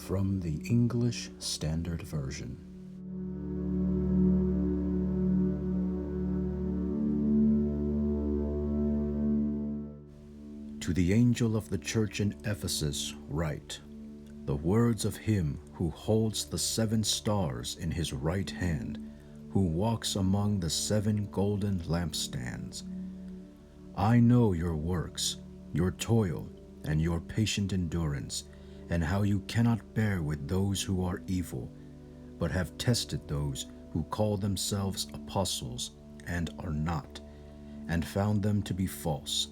From the English Standard Version. To the angel of the church in Ephesus write, the words of him who holds the 7 stars in his right hand, who walks among the 7 golden lampstands. I know your works, your toil, and your patient endurance, and how you cannot bear with those who are evil, but have tested those who call themselves apostles and are not, and found them to be false.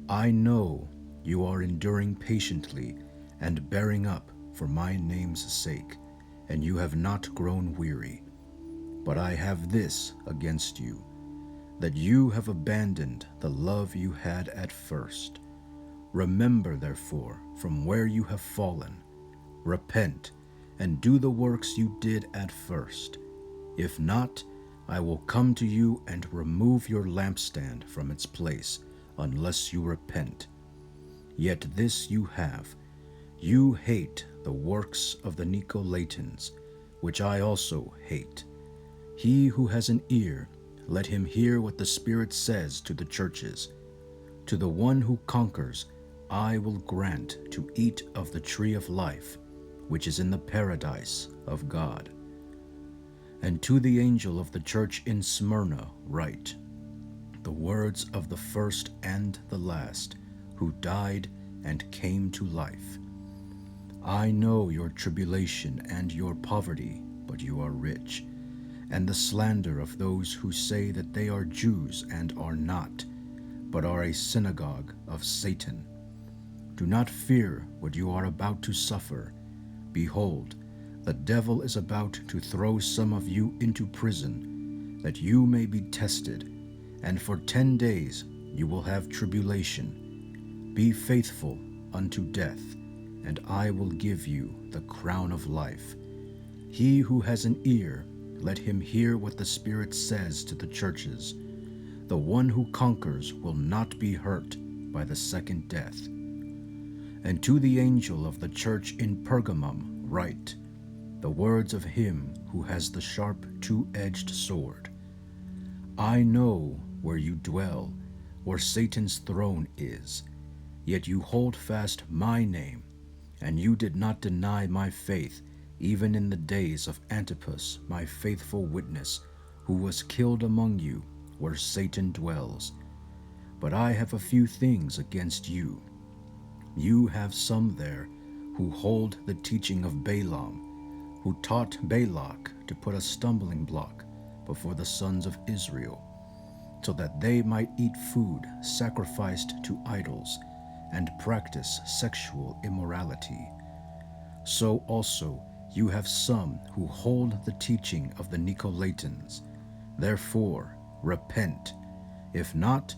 I know you are enduring patiently and bearing up for my name's sake, and you have not grown weary. But I have this against you, that you have abandoned the love you had at first. Remember, therefore, from where you have fallen, repent, and do the works you did at first. If not, I will come to you and remove your lampstand from its place, unless you repent. Yet this you have, you hate the works of the Nicolaitans, which I also hate. He who has an ear, let him hear what the Spirit says to the churches. To the one who conquers, I will grant to eat of the tree of life, which is in the paradise of God. And to the angel of the church in Smyrna write, the words of the first and the last, who died and came to life. I know your tribulation and your poverty, but you are rich, and the slander of those who say that they are Jews and are not, but are a synagogue of Satan. Do not fear what you are about to suffer. Behold, the devil is about to throw some of you into prison, that you may be tested, and for 10 days you will have tribulation. Be faithful unto death, and I will give you the crown of life. He who has an ear, let him hear what the Spirit says to the churches. The one who conquers will not be hurt by the second death. And to the angel of the church in Pergamum write, the words of him who has the sharp 2-edged sword. I know where you dwell, where Satan's throne is, yet you hold fast my name, and you did not deny my faith, even in the days of Antipas, my faithful witness, who was killed among you, where Satan dwells. But I have a few things against you. You have some there who hold the teaching of Balaam, who taught Balak to put a stumbling block before the sons of Israel, so that they might eat food sacrificed to idols and practice sexual immorality. So also you have some who hold the teaching of the Nicolaitans. Therefore, repent. If not,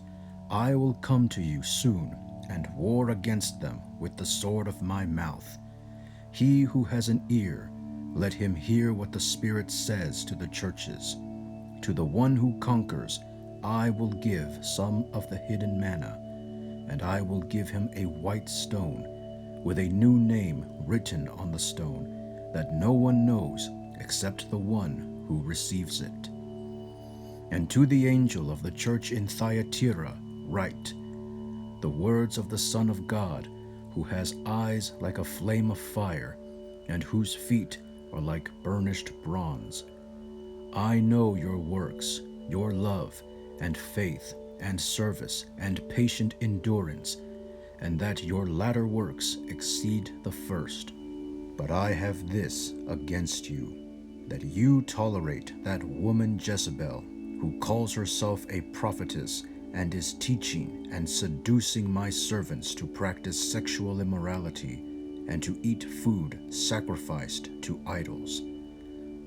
I will come to you soon and war against them with the sword of my mouth. He who has an ear, let him hear what the Spirit says to the churches. To the one who conquers, I will give some of the hidden manna, and I will give him a white stone, with a new name written on the stone, that no one knows except the one who receives it. And to the angel of the church in Thyatira write, the words of the Son of God, who has eyes like a flame of fire, and whose feet are like burnished bronze. I know your works, your love, and faith, and service, and patient endurance, and that your latter works exceed the first. But I have this against you, that you tolerate that woman Jezebel, who calls herself a prophetess, and is teaching and seducing my servants to practice sexual immorality, and to eat food sacrificed to idols.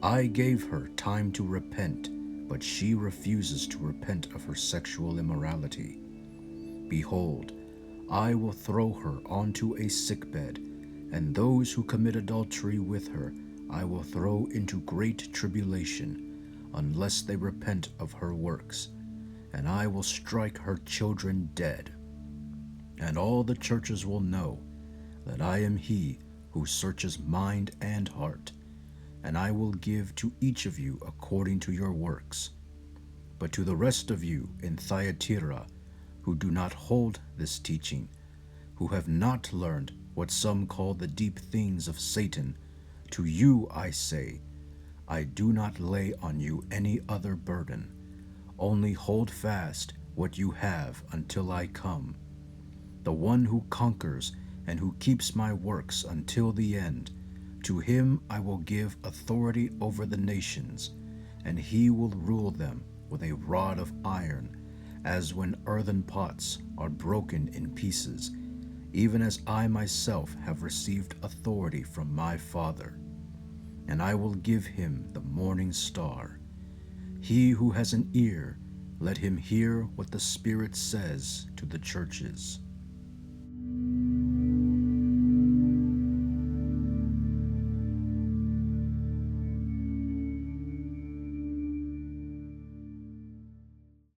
I gave her time to repent, but she refuses to repent of her sexual immorality. Behold, I will throw her onto a sickbed, and those who commit adultery with her I will throw into great tribulation, unless they repent of her works, and I will strike her children dead. And all the churches will know that I am he who searches mind and heart, and I will give to each of you according to your works. But to the rest of you in Thyatira, who do not hold this teaching, who have not learned what some call the deep things of Satan, to you I say, I do not lay on you any other burden. Only hold fast what you have until I come. The one who conquers and who keeps my works until the end, to him I will give authority over the nations, and he will rule them with a rod of iron, as when earthen pots are broken in pieces, even as I myself have received authority from my Father. And I will give him the morning star. He who has an ear, let him hear what the Spirit says to the churches.